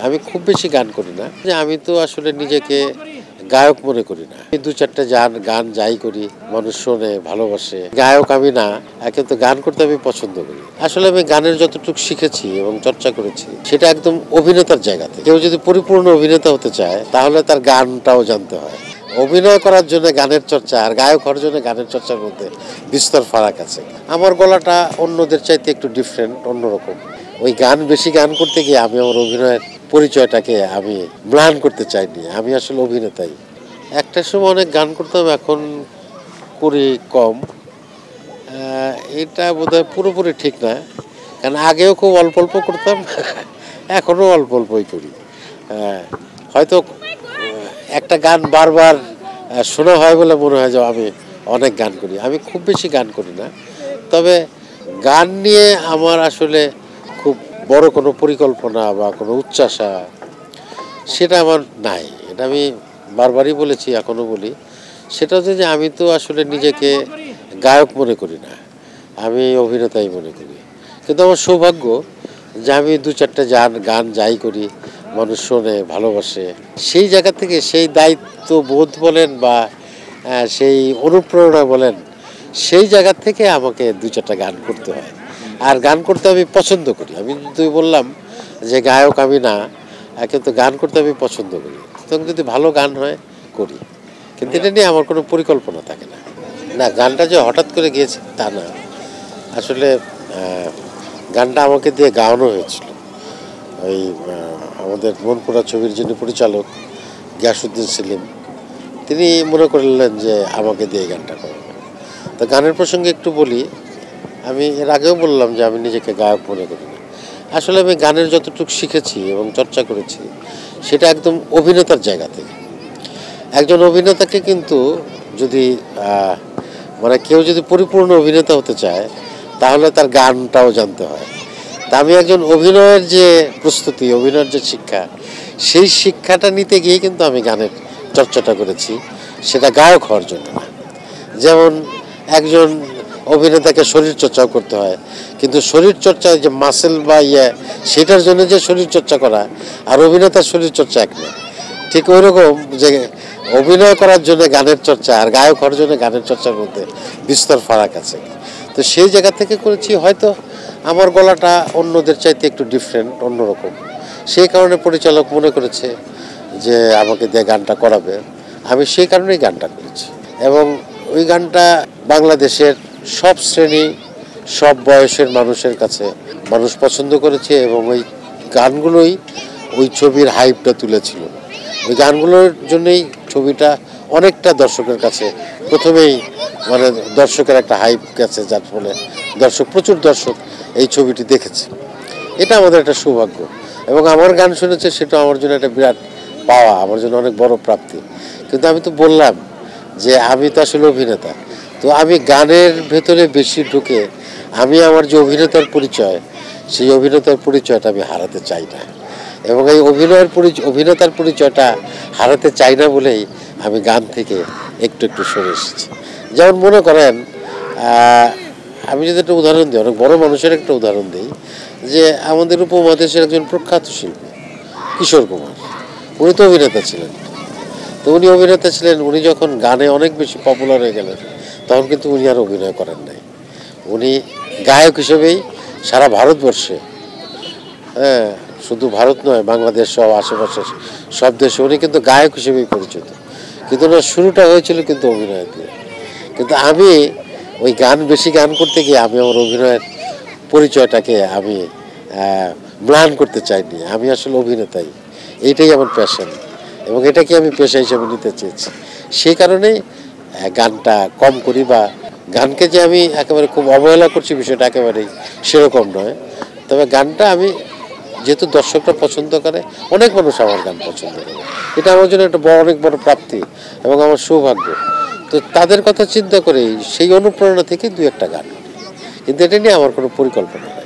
আমি খুব বেশি গান করি না, যে আমি তো আসলে নিজেকে গায়ক মনে করি না। আমি দু চারটা গান যাই করি, মানুষ শোনে, ভালোবাসে। গায়ক আমি না, কিন্তু গান করতে আমি পছন্দ করি। আসলে আমি গানের যতটুকু শিখেছি এবং চর্চা করেছি সেটা একদম অভিনেতার জায়গাতে। কেউ যদি পরিপূর্ণ অভিনেতা হতে চায় তাহলে তার গানটাও জানতে হয়। অভিনয় করার জন্য গানের চর্চা আর গায়ক হওয়ার জন্য গানের চর্চার মধ্যে বিস্তর ফারাক আছে। আমার গলাটা অন্যদের চাইতে একটু ডিফারেন্ট, অন্যরকম। ওই বেশি গান করতে গিয়ে আমি আমার অভিনয়ের পরিচয়টাকে আমি ম্লান করতে চাইনি। আমি আসলে অভিনেতাই। একটা সময় অনেক গান করতাম, এখন করি কম। এটা বোধহয় পুরোপুরি ঠিক না, কারণ আগেও খুব অল্প অল্প করতাম, এখনও অল্প অল্পই করি। হয়তো একটা গান বারবার শোনা হয় বলে মনে হয় যে আমি অনেক গান করি। আমি খুব বেশি গান করি না, তবে গান নিয়ে আমার আসলে খুব বড় কোনো পরিকল্পনা বা কোনো উচ্চাশা সেটা আমার নাই। এটা আমি বারবারই বলেছি, এখনও বলি। সেটা হচ্ছে যে আমি তো আসলে নিজেকে গায়ক মনে করি না, আমি অভিনেতাই মনে করি। কিন্তু আমার সৌভাগ্য যে আমি দু চারটা গান যাই করি, মানুষ শোনে, ভালোবাসে। সেই জায়গা থেকে সেই দায়িত্ব বোধ বলেন বা সেই অনুপ্রেরণা বলেন, সেই জায়গা থেকে আমাকে দু চারটা গান করতে হয়। আর গান করতে আমি পছন্দ করি। আমি তুই বললাম যে গায়ক আমি না, কিন্তু গান করতে আমি পছন্দ করি। তখন যদি ভালো গান হয় করি, কিন্তু এটা নিয়ে আমার কোনো পরিকল্পনা থাকে না। না, গানটা যে হঠাৎ করে গিয়েছি তা না। আসলে গানটা আমাকে দিয়ে গাওয়ানো হয়েছিল। ওই আমাদের মনপুরা ছবির যিনি পরিচালক গিয়াসউদ্দিন সেলিম, তিনি মনে করলেন যে আমাকে দিয়ে গানটা করাবেন। তো গানের প্রসঙ্গে একটু বলি। আমি এর আগেও বললাম যে আমি নিজেকে গায়ক মনে করি না। আসলে আমি গানের যতটুকু শিখেছি এবং চর্চা করেছি সেটা একদম অভিনেতার জায়গা থেকে। একজন অভিনেতাকে কিন্তু যদি কেউ যদি পরিপূর্ণ অভিনেতা হতে চায় তাহলে তার গানটাও জানতে হয়। তা আমি একজন অভিনয়ের যে প্রস্তুতি, অভিনয়ের যে শিক্ষা, সেই শিক্ষাটা নিতে গিয়ে কিন্তু আমি গানের চর্চাটা করেছি, সেটা গায়ক হওয়ার জন্য না। যেমন একজন অভিনেতাকে শরীর চর্চাও করতে হয়, কিন্তু শরীর চর্চায় যে মাসেল বা সেটার জন্য যে শরীর চর্চা করা আর অভিনেতার শরীর চর্চা এক না। ঠিক ওই রকম যে অভিনয় করার জন্য গানের চর্চা আর গায়ক হওয়ার জন্য গানের চর্চার মধ্যে বিস্তর ফারাক আছে। তো সেই জায়গা থেকে করেছি। হয়তো আমার গলাটা অন্যদের চাইতে একটু ডিফারেন্ট, অন্যরকম। সেই কারণে পরিচালক মনে করেছে যে আমাকে দিয়ে গানটা করাবে। আমি সেই কারণেই গানটা করেছি। এবং ওই গানটা বাংলাদেশের সব শ্রেণী, সব বয়সের মানুষের কাছে মানুষ পছন্দ করেছে, এবং ওই গানগুলোই ওই ছবির হাইপটা তুলেছিল। ওই গানগুলোর জন্যই ছবিটা অনেকটা দর্শকের কাছে প্রথমেই দর্শকের একটা হাইপ গেছে, যার ফলে প্রচুর দর্শক এই ছবিটি দেখেছে। এটা আমাদের একটা সৌভাগ্য, এবং আমার গান শুনেছে, সেটা আমার জন্য একটা বিরাট পাওয়া, আমার জন্য অনেক বড় প্রাপ্তি। কিন্তু আমি তো বললাম যে আমি তো আসলে অভিনেতা। তো আমি গানের ভেতরে বেশি ঢুকে আমি আমার যে অভিনেতার পরিচয়, সেই অভিনেতার পরিচয়টা আমি হারাতে চাই না। এবং এই অভিনেতার পরিচয়টা হারাতে চাই না বলেই আমি গান থেকে একটু একটু সরে এসেছি। যেমন মনে করেন, আমি যদি একটা উদাহরণ দিই, অনেক বড় মানুষের একটা উদাহরণ দিই, যে আমাদের উপমহাদেশের একজন প্রখ্যাত শিল্পী কিশোর কুমার, উনি তো অভিনেতা ছিলেন। তো উনি অভিনেতা ছিলেন, উনি যখন গানে অনেক বেশি পপুলার হয়ে গেলেন তখন কিন্তু উনি আর অভিনয় করেন নাই। উনি গায়ক হিসেবেই সারা ভারতবর্ষে, শুধু ভারত নয়, বাংলাদেশ সহ আশেপাশের সব দেশে উনি কিন্তু গায়ক হিসেবেই পরিচিত। কিন্তু ওনার শুরুটা হয়েছিল কিন্তু অভিনয় দিয়ে। কিন্তু আমি ওই বেশি গান করতে গিয়ে আমি আমার অভিনয়ের পরিচয়টাকে আমি ম্লান করতে চাইনি। আমি আসলে অভিনেতাই, এইটাই আমার প্যাশন, এবং এটাকে আমি পেশা হিসেবে নিতে চেয়েছি। সেই কারণেই গানটা কম করি, বা গানকে যে আমি একেবারে খুব অবহেলা করছি বিষয়টা একেবারেই সেরকম নয়। তবে গানটা আমি, যেহেতু দর্শকরা পছন্দ করে, অনেক মানুষ আমার গান পছন্দ করে, এটা আমার জন্য একটা অনেক বড় প্রাপ্তি এবং আমার সৌভাগ্য। তো তাদের কথা চিন্তা করেই সেই অনুপ্রেরণা থেকে দু একটা গান, কিন্তু এটা নিয়ে আমার কোনো পরিকল্পনা নেই।